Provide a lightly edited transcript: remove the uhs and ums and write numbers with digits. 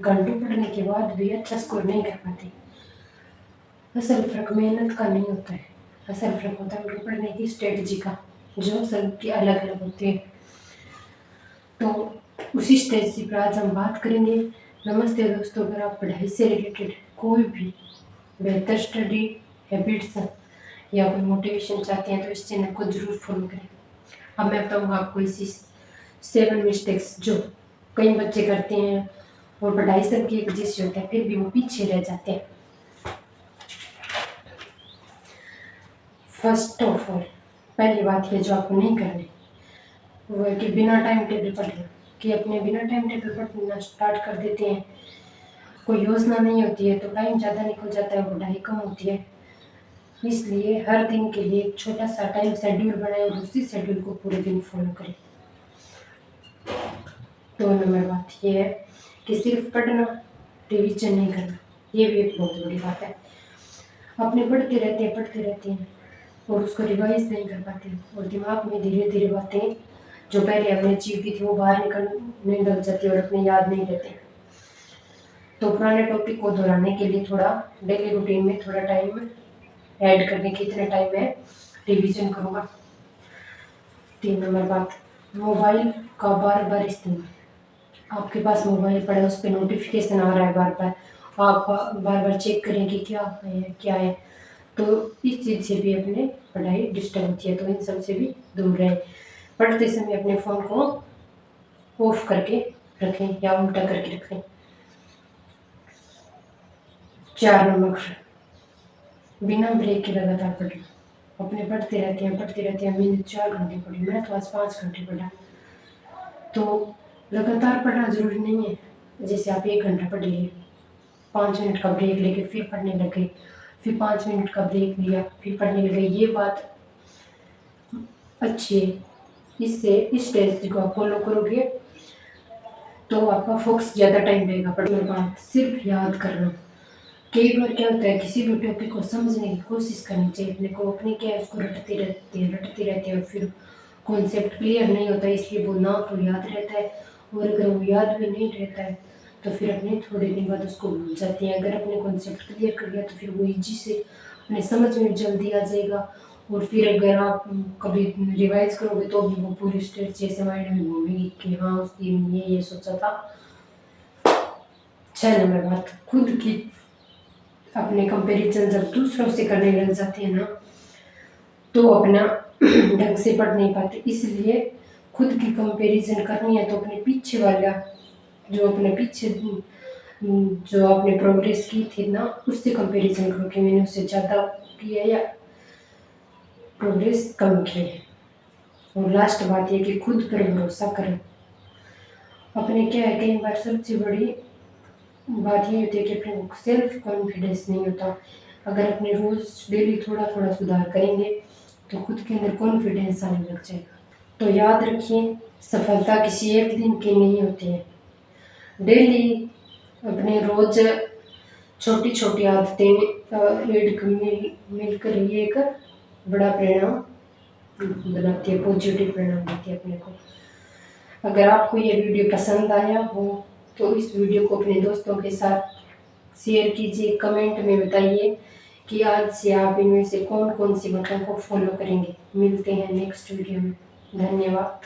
घंटों पढ़ने के बाद भी अच्छा स्कोर नहीं कर पाते। असल फ़र्क मेहनत का नहीं होता है, असल फ़र्क होता है उनके पढ़ने की स्ट्रेटजी का, जो सबकी अलग अलग होती है। तो उसी स्ट्रेटजी पर आज हम बात करेंगे। नमस्ते दोस्तों, अगर आप पढ़ाई से रिलेटेड कोई भी बेहतर स्टडी हैबिट्स या कोई मोटिवेशन चाहते हैं तो इस चैनल को ज़रूर फॉलो करें। अब मैं बताऊँगा आपको इसी 7 मिस्टेक्स जो कई बच्चे करते हैं और पढ़ाई सबकी एक जैसी होता है, फिर भी वो पीछे रह जाते हैं। फर्स्ट ऑफ ऑल, पहली बात ये जो आपको नहीं करनी वो है कि बिना टाइम टेबल पढ़ना, कि अपने बिना टाइम टेबल पढ़ना स्टार्ट कर देते हैं। कोई योजना नहीं होती है तो टाइम ज़्यादा निकल जाता है, पढ़ाई कम होती है। इसलिए हर दिन के लिए एक छोटा सा टाइम शेड्यूल बनाएं और उसी शेड्यूल को पूरे दिन फॉलो करें। 2 नंबर बात ये है कि सिर्फ पढ़ना, रिवीजन नहीं करना, ये भी एक बहुत बड़ी बात है। अपने पढ़ते रहते हैं और उसको रिवाइज नहीं कर पाते और दिमाग में धीरे धीरे बातें जो पहले हमने अचीव की थी वो बाहर निकलने लग जाती है और अपने याद नहीं रहते। तो पुराने टॉपिक को दोहराने के लिए थोड़ा डेली रूटीन में थोड़ा टाइम ऐड करने के, इतने टाइम में रिवीजन करूँगा। 3 नंबर बात, मोबाइल का बार बार इस्तेमाल। आपके पास मोबाइल पड़ा है, उस पर नोटिफिकेशन आ रहा है बार बार, आप बार बार चेक करें कि क्या है, तो इस चीज़ से भी अपने पढ़ाई डिस्टर्ब होती है। तो इन सब से भी दूर रहें। पढ़ते समय अपने फ़ोन को ऑफ करके रखें या उल्टा करके रखें। 4 नंबर, बिना ब्रेक के लगातार पढ़ना। अपने पढ़ते रहते हैं, मैंने 4 घंटे पढ़ी, मैं तो आज 5 घंटे पढ़ा। तो लगातार पढ़ना ज़रूरी नहीं है। जैसे आप 1 घंटा पढ़ लिए, 5 मिनट का ब्रेक लेके फिर पढ़ने लगे, फिर 5 मिनट का ब्रेक लिया, फिर पढ़ने लगे, ये बात अच्छी है। इससे इस स्ट्रेटजी को आप फॉलो करोगे तो आपका फोकस ज़्यादा टाइम रहेगा पढ़ने के बाद। सिर्फ याद करना, कई बार क्या होता है, किसी भी टॉपिक को समझने की कोशिश करनी चाहिए अपने को, अपने क्या है उसको रटते रहते हैं और फिर कॉन्सेप्ट क्लियर नहीं होता, इसलिए वो ना तो याद रहता है और अगर वो याद भी नहीं रहता है तो फिर अपने थोड़े दिन बाद उसको भूल जाते हैं। अगर अपने कॉन्सेप्ट क्लियर कर लिया तो फिर वो ईजी से अपने समझ में जल्दी आ जाएगा और फिर अगर आप कभी रिवाइज करोगे तो भी वो पूरी स्टेट जैसे माइंड में घूमेगी कि हाँ उस दिन ये सोचा था। 6 नंबर बात, खुद की अपने कंपैरिजन जब दूसरों से करने लग जाते हैं ना तो अपना ढंग से पढ़ नहीं पाते। इसलिए खुद की कंपैरिजन करनी है तो अपने पीछे वाला जो आपने प्रोग्रेस की थी ना उससे कंपैरिजन करो कि मैंने उससे ज़्यादा किया या प्रोग्रेस कम की है। और लास्ट बात ये कि खुद पर भरोसा करें। अपने क्या है, कई बार सबसे बड़ी बात ये होती है कि अपने सेल्फ कॉन्फिडेंस नहीं होता। अगर अपने रोज़ डेली थोड़ा थोड़ा सुधार करेंगे तो खुद के अंदर कॉन्फिडेंस आने लग जाएगा। तो याद रखिए, सफलता किसी एक दिन की नहीं होती है। डेली अपने रोज़ छोटी छोटी आदतें मिलकर ये एक बड़ा परिणाम बनाती है, पॉजिटिव परिणाम देती है अपने को। अगर आपको ये वीडियो पसंद आया हो तो इस वीडियो को अपने दोस्तों के साथ शेयर कीजिए, कमेंट में बताइए कि आज से आप इनमें से कौन कौन सी बातों को फॉलो करेंगे। मिलते हैं नेक्स्ट वीडियो में। धन्यवाद।